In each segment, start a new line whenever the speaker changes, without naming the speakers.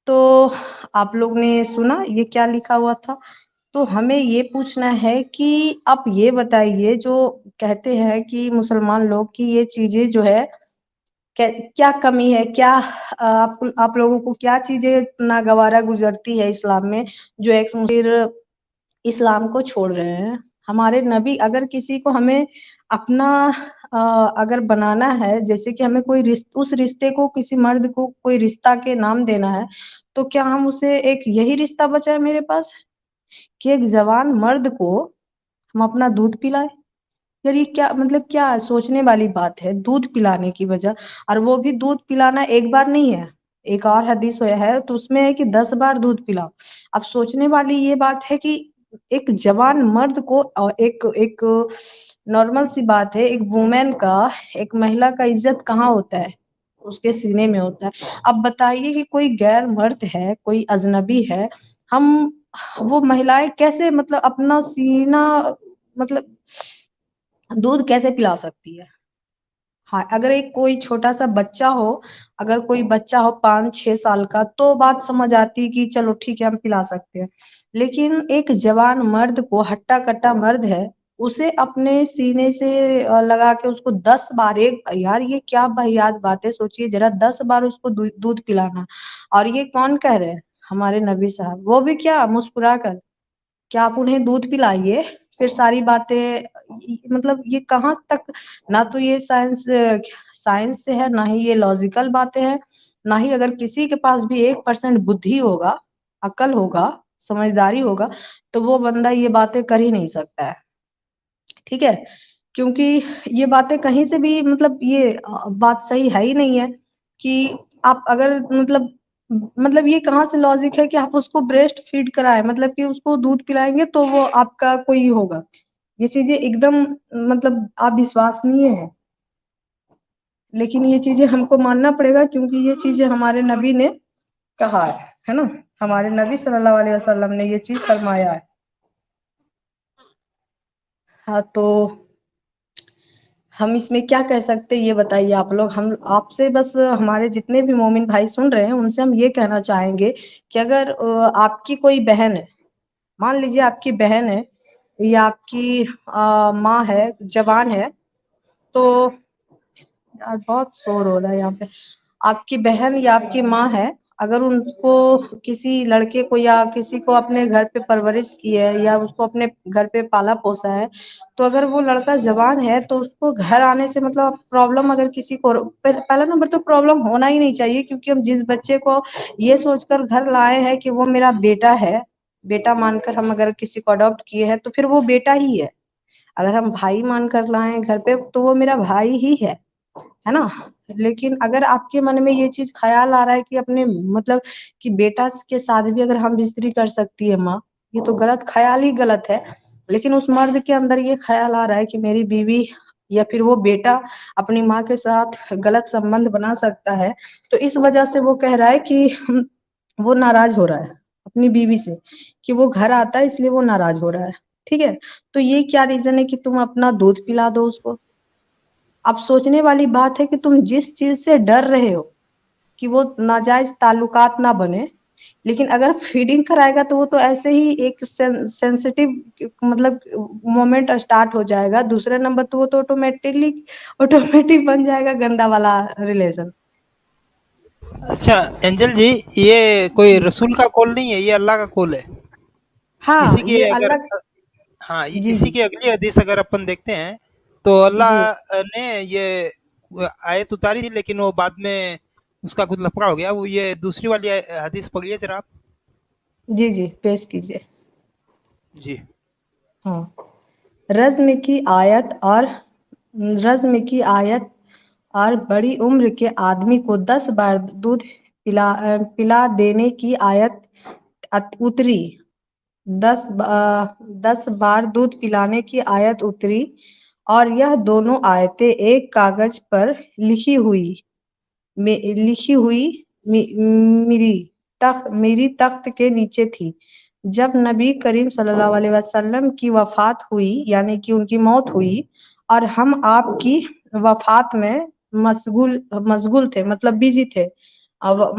तो आप लोग ने सुना ये क्या लिखा हुआ था? तो हमें ये पूछना है कि आप ये बताइए, जो कहते हैं कि मुसलमान लोग की ये चीजें जो है, क्या कमी है, क्या आप लोगों को क्या चीजें नागवारा गुजरती है इस्लाम में, जो एक फिर इस्लाम को छोड़ रहे हैं? हमारे नबी, अगर किसी को हमें अपना अगर बनाना है, जैसे कि हमें कोई उस रिश्ते को, किसी मर्द को कोई रिश्ता के नाम देना है, तो क्या हम उसे एक यही रिश्ता बचा है मेरे पास कि एक जवान मर्द को हम अपना दूध पिलाएं? यार ये क्या मतलब, क्या सोचने वाली बात है, दूध पिलाने की वजह। और वो भी दूध पिलाना एक बार नहीं है, एक और हदीस है तो उसमें है कि 10 बार दूध पिलाओ। अब सोचने वाली ये बात है कि एक जवान मर्द को, और एक एक नॉर्मल सी बात है, एक वुमेन का, एक महिला का इज्जत कहाँ होता है? उसके सीने में होता है। अब बताइए कि कोई गैर मर्द है, कोई अजनबी है, हम वो महिलाएं कैसे मतलब अपना सीना, मतलब दूध कैसे पिला सकती है? हाँ, अगर एक कोई छोटा सा बच्चा हो, अगर कोई बच्चा हो 5-6 साल का, तो बात समझ आती कि चलो ठीक है हम पिला सकते हैं। लेकिन एक जवान मर्द को, हट्टा कट्टा मर्द है, उसे अपने सीने से लगा के उसको 10 बार, एक यार ये क्या वाहियात बात है, सोचिए जरा, 10 बार उसको दूध पिलाना। और ये कौन कह रहे हैं? हमारे नबी साहब, वो भी क्या मुस्कुरा कर, क्या आप उन्हें दूध पिलाइए, फिर सारी बातें, मतलब ये कहाँ तक, ना तो ये साइंस साइंस से है, ना ही ये लॉजिकल बातें हैं, ना ही अगर किसी के पास भी 1% बुद्धि होगा, अकल होगा, समझदारी होगा, तो वो बंदा ये बातें कर ही नहीं सकता है। ठीक है, क्योंकि ये बातें कहीं से भी, मतलब ये बात सही है ही नहीं है कि आप अगर मतलब ये कहाँ से लॉजिक है कि आप उसको ब्रेस्ट फीड कराएं, मतलब कि उसको दूध पिलाएंगे तो वो आपका कोई होगा? ये चीजें एकदम मतलब अविश्वसनीय है। लेकिन ये चीजें हमको मानना पड़ेगा, क्योंकि ये चीजें हमारे नबी ने कहा है ना, हमारे नबी सल्लल्लाहु अलैहि वसल्लम ने ये चीज फरमाया है। हाँ, तो हम इसमें क्या कह सकते हैं, ये बताइए आप लोग। हम आपसे बस, हमारे जितने भी मोमिन भाई सुन रहे हैं उनसे हम ये कहना चाहेंगे कि अगर आपकी कोई बहन है, मान लीजिए आपकी बहन है, या आपकी माँ है, जवान है, तो यार बहुत शोर हो रहा है यहाँ पे। आपकी बहन या आपकी माँ है, अगर उनको किसी लड़के को या किसी को अपने घर पे परवरिश की है, या उसको अपने घर पे पाला पोसा है, तो अगर वो लड़का जवान है तो उसको घर आने से मतलब प्रॉब्लम, अगर किसी को पहला नंबर तो प्रॉब्लम होना ही नहीं चाहिए, क्योंकि हम जिस बच्चे को ये सोचकर घर लाए हैं कि वो मेरा बेटा है, बेटा मानकर हम अगर किसी को अडॉप्ट किए हैं, तो फिर वो बेटा ही है। अगर हम भाई मानकर लाए घर पे, तो वो मेरा भाई ही है ना? लेकिन अगर आपके मन में ये चीज ख्याल आ रहा है कि अपने मतलब कि बेटा के साथ भी अगर हम बिस्तरी कर सकती है माँ, ये तो गलत ख्याल ही गलत है। लेकिन उस मर्द के अंदर ये ख्याल आ रहा है कि मेरी बीवी या फिर वो बेटा अपनी माँ के साथ गलत संबंध बना सकता है, तो इस वजह से वो कह रहा है कि वो नाराज हो रहा है अपनी बीवी से, कि वो घर आता है इसलिए वो नाराज हो रहा है। ठीक है, तो ये क्या रीजन है कि तुम अपना दूध पिला दो उसको? अब सोचने वाली बात है कि तुम जिस चीज से डर रहे हो कि वो नाजायज ताल्लुकात ना बने, लेकिन अगर फीडिंग कराएगा तो वो तो ऐसे ही एक सेंसिटिव मतलब मोमेंट स्टार्ट हो जाएगा। दूसरे नंबर तो वो तो ऑटोमेटिक बन जाएगा गंदा वाला रिलेशन।
अच्छा एंजल जी, ये कोई
जी
रसूल का कॉल नहीं है, ये अल्लाह का कॉल है।
हाँ,
इसी की
ये
अगर
अल्लाह।
हाँ,
जी
इसी
जी
की अगली हदीस अगर अपन देखते हैं तो
जी
अल्लाह ने ये आयत उतारी थी, लेकिन वो बाद में उसका कुछ लफड़ा हो गया। वो ये दूसरी वाली हदीस पढ़िए जरा आप।
जी जी, पेश कीजिए।
जी।
हाँ, रज़्म की आयत और रज़्म की आयत और बड़ी उम्र के आदमी को 10 बार दूध पिला देने की आयत उतरी। 10 बार दूध पिलाने की आयत उतरी, और यह दोनों आयतें एक कागज पर लिखी हुई मेरी तख्त के नीचे थी। जब नबी करीम सल्लल्लाहु अलैहि वसल्लम की वफात हुई, यानी कि उनकी मौत हुई, और हम आपकी वफात में मशगूल मशगूल थे, मतलब बिजी थे, अब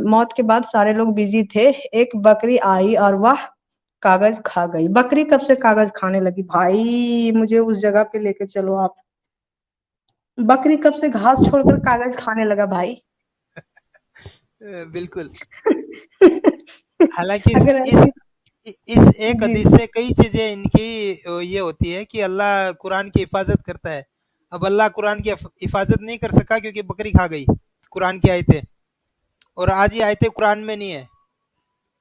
मौत के बाद सारे लोग बिजी थे। एक बकरी आई और वह कागज खा गई। बकरी कब से कागज खाने लगी भाई? मुझे उस जगह पे लेके चलो आप। बकरी कब से घास छोड़कर कागज खाने लगा भाई?
बिल्कुल। हालांकि
अगर ऐसी
इस एक
जी
हदीस से कई चीजें इनकी ये होती है कि अल्लाह कुरान की हिफाजत करता है। अब अल्लाह कुरान की हिफाजत नहीं कर सका क्योंकि बकरी खा गई कुरान की आयतें, और आज ये आयतें कुरान में नहीं है,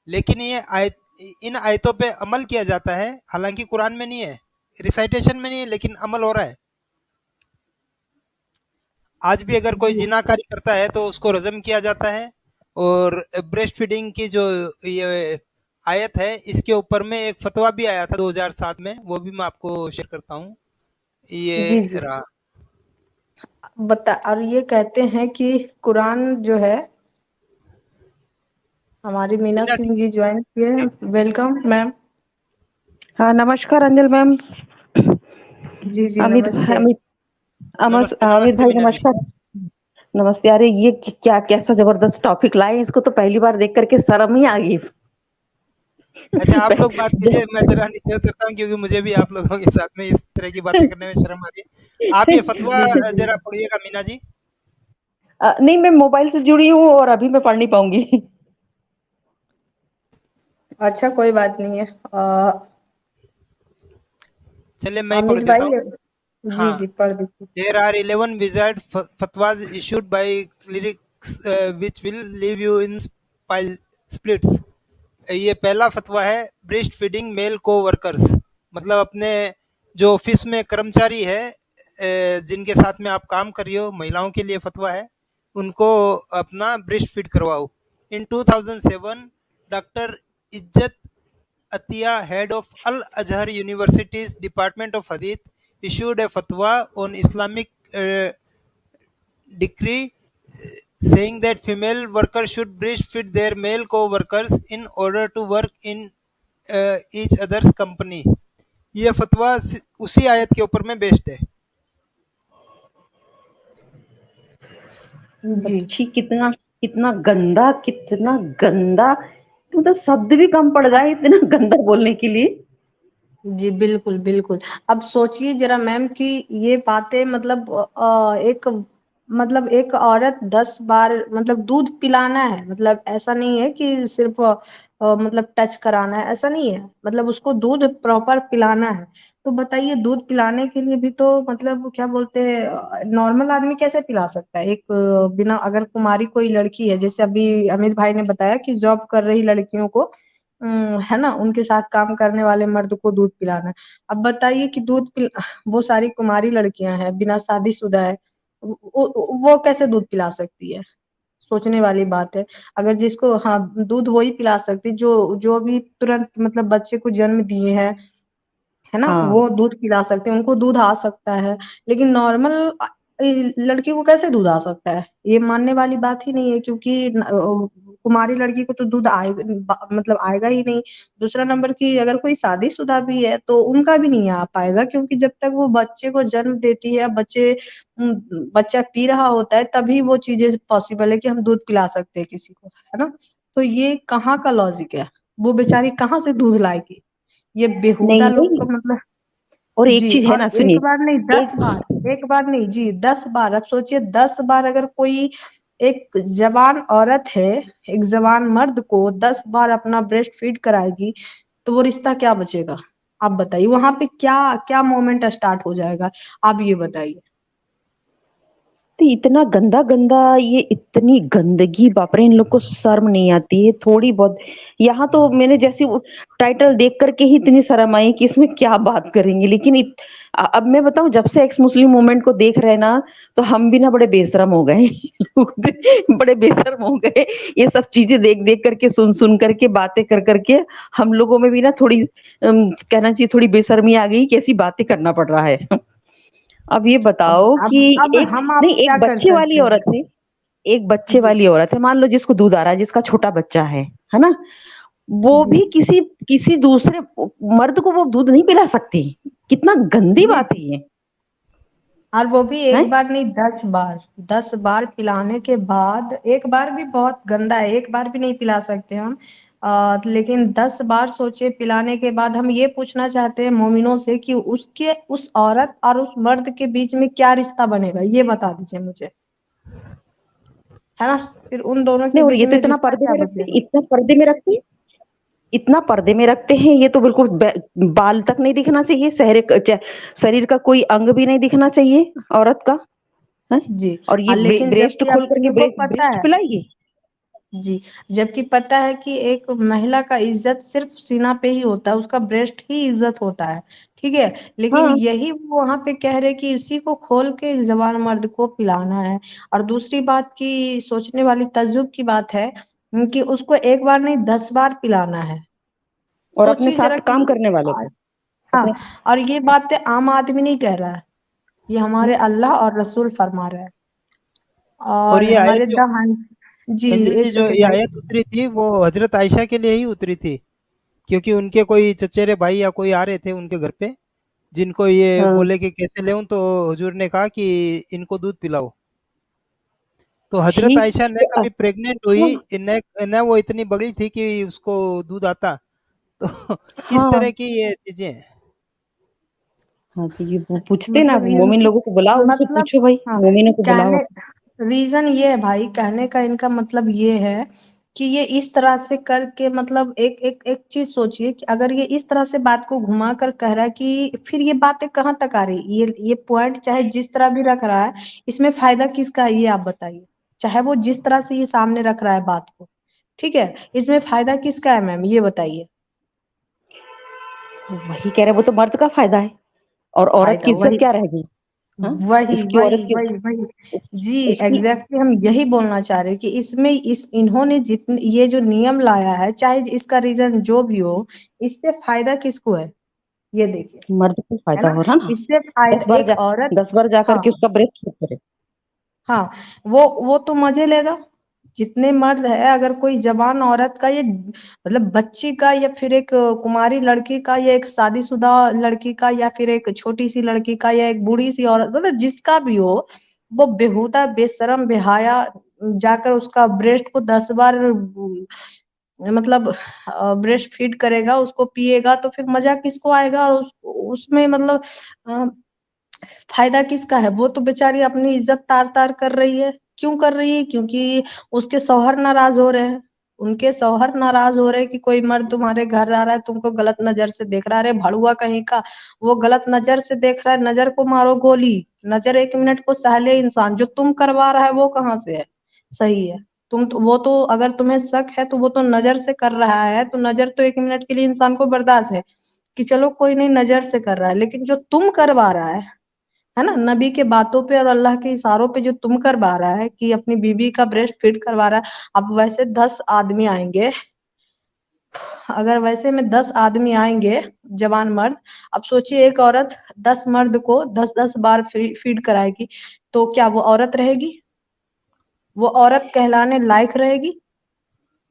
लेकिन ये आयत, इन आयतों पे अमल किया जाता है, हालांकि कुरान में नहीं है, रिसाइटेशन में नहीं है, लेकिन अमल हो रहा है। आज भी अगर कोई
जी
जिनाकारी करता है तो उसको रजम किया जाता है। और ब्रेस्ट फीडिंग की जो ये आयत है, इसके ऊपर में एक फतवा भी आया था 2007 में, वो भी मैं आपको शेयर करता हूँ। ये
जी जी
रहा।
बता। और ये कहते हैं कि कुरान जो है, हमारी मीना
मीना
सिंह
सिंह
जी ज्वाइन किए
जी,
हैं। Welcome ma'am.
हाँ, नमस्कार अंजल मैम।
जी जी
अमित भाई,
नमस्ते।
नमस्ते
अमित
नमस्ते
भाई
मीना जी।
नमस्कार। नमस्ते। अरे ये क्या कैसा जबरदस्त टॉपिक लाए, इसको तो पहली बार देख करके शर्म ही आ गई।
अच्छा, आप लोग बात कीजिए, मैं
जब-
जरा नीचे उतरता हूँ क्योंकि मुझे भी आप लोगों के साथ में इस तरह की बातें करने में शर्म आ रही है। आप ये फतवा
जी जी
जरा
जी।
पढ़िएगा मीना जी।
नहीं, मैं मोबाइल से जुड़ी हूँ और अभी मैं पढ़ नहीं पाऊंगी।
अच्छा कोई बात नहीं है।
चलिए मैं ही पढ़
अमित
देता
भाई,
हूँ।
जी
हाँ।
जी पढ़ दीजिए।
There are 11 wizard fatwas issued by clerics which will leave you in splits. ये पहला फतवा है ब्रेस्ट फीडिंग मेल को वर्कर्स, मतलब अपने जो ऑफिस में कर्मचारी है, जिनके साथ में आप काम कर रही हो, महिलाओं के लिए फतवा है, उनको अपना ब्रेस्ट फीड करवाओ। इन 2007 doctor Izzat Atiya, head of Al-Azhar University's Department of Hadith, issued a fatwa on Islamic decree saying that female workers should breastfeed their male co-workers in order to work in each other's company. ये फतवा उसी आयत के ऊपर में based है।
जी
सच्ची, कितना कितना गंदा, कितना गंदा। मतलब शब्द भी कम पड़ रहा है इतना गंदा बोलने के लिए।
जी बिल्कुल बिल्कुल। अब सोचिए जरा मैम कि ये बातें मतलब एक मतलब एक औरत 10 बार मतलब दूध पिलाना है, मतलब ऐसा नहीं है कि सिर्फ मतलब टच कराना है, ऐसा नहीं है, मतलब उसको दूध प्रॉपर पिलाना है। तो बताइए दूध पिलाने के लिए भी तो मतलब क्या बोलते हैं, नॉर्मल आदमी कैसे पिला सकता है? एक बिना, अगर कुमारी कोई लड़की है, जैसे अभी अमित भाई ने बताया कि जॉब कर रही लड़कियों को है ना, उनके साथ काम करने वाले मर्द को दूध पिलाना है। अब बताइए कि वो सारी कुमारी लड़कियां हैं, बिना शादीशुदा है, वो कैसे दूध पिला सकती है? सोचने वाली बात है। अगर जिसको, हाँ, दूध वही पिला सकती जो जो भी तुरंत मतलब बच्चे को जन्म दिए हैं, है ना,
हाँ,
वो दूध पिला सकते हैं, उनको दूध आ सकता है। लेकिन नॉर्मल लड़की को कैसे दूध आ सकता है? ये मानने वाली बात ही नहीं है, क्योंकि कुमारी लड़की को तो दूध आएगा, मतलब आएगा ही नहीं। दूसरा नंबर की, अगर कोई शादीशुदा भी है तो उनका भी नहीं आ पाएगा, क्योंकि जब तक वो बच्चे को जन्म देती है, बच्चा पी रहा होता है, तभी वो चीजें पॉसिबल है कि हम दूध पिला सकते हैं किसी को, है ना। तो ये कहाँ का लॉजिक है? वो बेचारी कहाँ से दूध लाएगी? ये बेहुदा
नहीं
लोग
नहीं।
का मतलब।
और एक
जी,
चीज है
और
ना,
एक
सुनिए।
बार नहीं 10 बार,
एक
एक बार नहीं जी 10 बार। अब सोचिए 10 बार अगर कोई, एक जवान औरत है, एक जवान मर्द को 10 बार अपना ब्रेस्ट फीड कराएगी, तो वो रिश्ता क्या बचेगा? आप बताइए वहां पे क्या क्या मोमेंट स्टार्ट हो जाएगा? आप ये बताइए।
तो इतना गंदा गंदा, ये इतनी गंदगी, बाप रे, इन लोग को शर्म नहीं आती है थोड़ी बहुत? यहाँ तो मैंने जैसे टाइटल देख करके ही इतनी शर्म आई कि इसमें क्या बात करेंगे। लेकिन अब मैं बताऊं, जब से एक्स मुस्लिम मूवमेंट को देख रहे हैं ना, तो हम भी ना बड़े बेशरम हो गए। बड़े बेशरम हो गए। ये सब चीजें देख देख करके, सुन सुन करके, बातें कर करके हम लोगों में भी ना थोड़ी कहना चाहिए, थोड़ी बेशर्मी आ गई कि ऐसी बातें करना पड़ रहा है। अब ये
अब
बताओ कि
अब अब
एक,
हम आप
नहीं,
क्या
एक
कर
बच्चे वाली
सकते हैं?
औरत है। एक बच्चे
जी
वाली औरत है, मान लो जिसको दूध आ रहा है, जिसका छोटा बच्चा है ना, वो
जी
भी किसी किसी दूसरे मर्द को वो दूध नहीं पिला सकती। कितना गंदी
ये
बात है ये।
और वो भी
हैं?
एक बार नहीं 10 बार, 10 बार पिलाने के बाद, एक बार भी बहुत गंदा है, एक बार भी नहीं पिला सकते हम। लेकिन 10 बार सोचे पिलाने के बाद हम ये पूछना चाहते हैं मोमिनों से कि उसके, उस औरत और उस मर्द के बीच में क्या रिश्ता बनेगा, ये बता दीजिए मुझे, है ना। फिर उन दोनों के
नहीं, और
बीच
ये तो
में
इतना
रिश्ता
पर्दे
क्या
में रखते
बचेगा।
हैं, इतना पर्दे में रखते हैं, इतना पर्दे में रखते हैं, ये तो बिल्कुल बाल तक नहीं दिखना चाहिए, शरीर का कोई अंग भी नहीं दिखना चाहिए औरत का, है।
जी।
और ये
लेकिन
ब्रेस्ट
जबकि
खोल
आप
करके
इनको पता
ब्रेस्ट
है,
पिलाइए।
जी, जबकि पता है कि एक महिला का इज्जत सिर्फ सीना पे ही होता है, उसका ब्रेस्ट ही इज्जत होता है, ठीक है। लेकिन
हाँ,
यही वो वहां पे कह रहे कि इसी को खोल के एक जवान मर्द को पिलाना है। और दूसरी बात की सोचने वाली तज्जुब की बात है कि उसको एक बार नहीं 10 बार पिलाना है।
और अपने
सोचिए जरा
साथ काम
कि
करने वाले को,
हाँ,
अपने।
और ये बातें आम आदमी नहीं कह रहा है, ये हमारे
हम्म।
अल्लाह और रसूल फरमा रहे हैं।
और
और
ये आयत
हमारे
जो,
दहान, जी,
अंजलि जी,
एक
जो
सेकंड
ये
भाई।
आयत उतरी थी वो हजरत आयशा के लिए ही उतरी थी, क्योंकि उनके कोई चचेरे भाई या कोई आ रहे थे उनके घर पे, जिनको ये
हाँ।
बोले कि कैसे ले, तो हुजूर ने कहा कि इनको दूध पिलाओ। तो हजरत
छी।
आयशा
तो
ने कभी प्रेग्नेंट हुई,
हाँ,
न न वो इतनी बड़ी थी कि उसको दूध आता। तो किस
हाँ,
तरह की ये चीजें हैं।
हाँ, तो ये वो पूछते ना,
मतलब ये,
मोमिन लोगों को बुलाओ, उनसे
मतलब
पूछो भाई,
हाँ,
मोमिनों को बुलाओ।
कहने, रीजन ये है भाई, कहने का इनका मतलब ये है कि ये इस तरह से करके, मतलब एक एक एक चीज सोचिए कि अगर ये इस तरह से बात को घुमा कर कह रहा है कि फिर ये बातें कहाँ तक आ रही, ये पॉइंट चाहे जिस तरह भी रख रहा है, इसमें फायदा किसका है ये आप बताइए। चाहे वो जिस तरह से ये सामने रख रहा है बात को, ठीक है, इसमें फायदा किसका है मैम, ये बताइए।
वही कह रहे, वो तो मर्द का फायदा है, और औरत
फायदा
की इज्जत
वही,
क्या रह गई। हाँ,
वही
इसकी
वही
औरत की,
वही वही जी,
उसकी।
एग्जैक्टली हम यही बोलना चाह रहे हैं कि इसमें इस इन्होंने जितने ये जो नियम लाया है, चाहे इसका रीजन जो भी हो, इससे फायदा किसको है, ये देखिए,
मर्द को
है
फायदा
ना।
हो रहा ना।
इससे
दस
फायदा
बार
एक
जा
औरत,
10 बार जा
हाँ
करके उसका ब्रेस्ट फीड करे।
हाँ, वो तो मजे लेगा। जितने मर्द है, अगर कोई जवान औरत का, ये मतलब बच्ची का, या फिर एक कुमारी लड़की का, या एक शादीशुदा लड़की का, या फिर एक छोटी सी लड़की का, या एक बूढ़ी सी औरत, मतलब जिसका भी हो, वो बेहुदा बेशरम बेहाया जाकर उसका ब्रेस्ट को 10 बार मतलब ब्रेस्ट फीड करेगा, उसको पिएगा, तो फिर मजा किसको आएगा, और उसमें मतलब अ, फायदा किसका है। वो तो बेचारी अपनी इज्जत तार तार कर रही है। क्यों कर रही है? क्योंकि उसके शौहर नाराज हो रहे हैं, उनके शौहर नाराज हो रहे हैं कि कोई मर्द तुम्हारे घर आ रहा है, तुमको गलत नजर से देख रहा है। अरे भड़ुआ कहीं का, वो गलत नजर से देख रहा है, नजर को मारो गोली। नजर 1 मिनट को सहले इंसान, जो तुम करवा रहा है वो कहाँ से है, सही है। तुम तो, वो तो अगर तुम्हें शक है तो वो तो नजर से कर रहा है, तो नजर तो 1 मिनट के लिए इंसान को बर्दाश्त है कि चलो कोई नहीं नजर से कर रहा है, लेकिन जो तुम करवा रहा है ना, नबी के बातों पे और अल्लाह के इशारों पे जो तुम करवा रहा है कि अपनी बीवी का ब्रेस्ट फीड करवा रहा है। अब वैसे 10 आदमी आएंगे, अगर वैसे में 10 आदमी आएंगे, जवान मर्द, अब सोचिए एक औरत 10 मर्द को 10-10 बार फीड कराएगी, तो क्या वो औरत रहेगी? वो औरत कहलाने लायक रहेगी?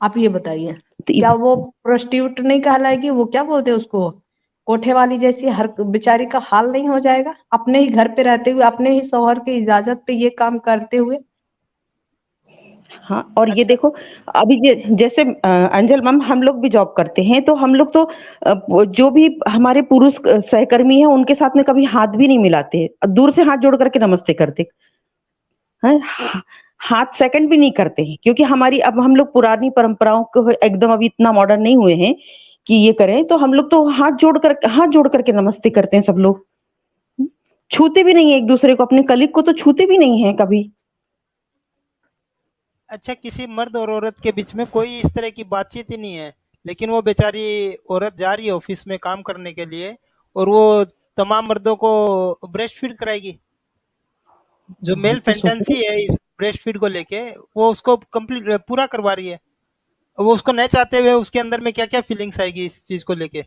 आप ये बताइए।
तो
क्या वो प्रोस्टिट्यूट नहीं कहलाएगी? वो क्या बोलते हैं उसको, कोठे वाली जैसी, हर बेचारी का हाल नहीं हो जाएगा अपने ही घर पे रहते हुए, अपने ही शौहर की इजाजत पे ये काम करते हुए।
हाँ, और ये
अच्छा,
देखो, अभी ये जैसे अंजल मैम, हम लोग भी जॉब करते हैं, तो हम लोग तो जो भी हमारे पुरुष सहकर्मी हैं उनके साथ में कभी हाथ भी नहीं मिलाते, दूर से हाथ जोड़ करके नमस्ते करते हैं, हाथ सेकंड भी नहीं करते हैं, क्योंकि हमारी, अब हम लोग पुरानी परंपराओं को एकदम अभी इतना मॉडर्न नहीं हुए हैं कि ये करें, तो हम लोग तो हाथ जोड़ करके नमस्ते करते हैं सब लोग। छूते भी नहीं है एक दूसरे को, अपने कलीग को तो छूते भी नहीं है कभी।
अच्छा, किसी मर्द और औरत के बीच में कोई इस तरह की बातचीत ही नहीं है, लेकिन वो बेचारी औरत जा रही है ऑफिस में काम करने के लिए, और वो तमाम मर्दों को ब्रेस्ट फीड कराएगी। जो
वही
मेल
तो सोच
फैंटेंसी
रहे।
है इस ब्रेस्ट फीड को लेके, वो उसको कंप्लीट पूरा करवा रही है। वो उसको नहीं चाहते हुए उसके अंदर में क्या क्या फीलिंग्स आएगी इस चीज को लेके।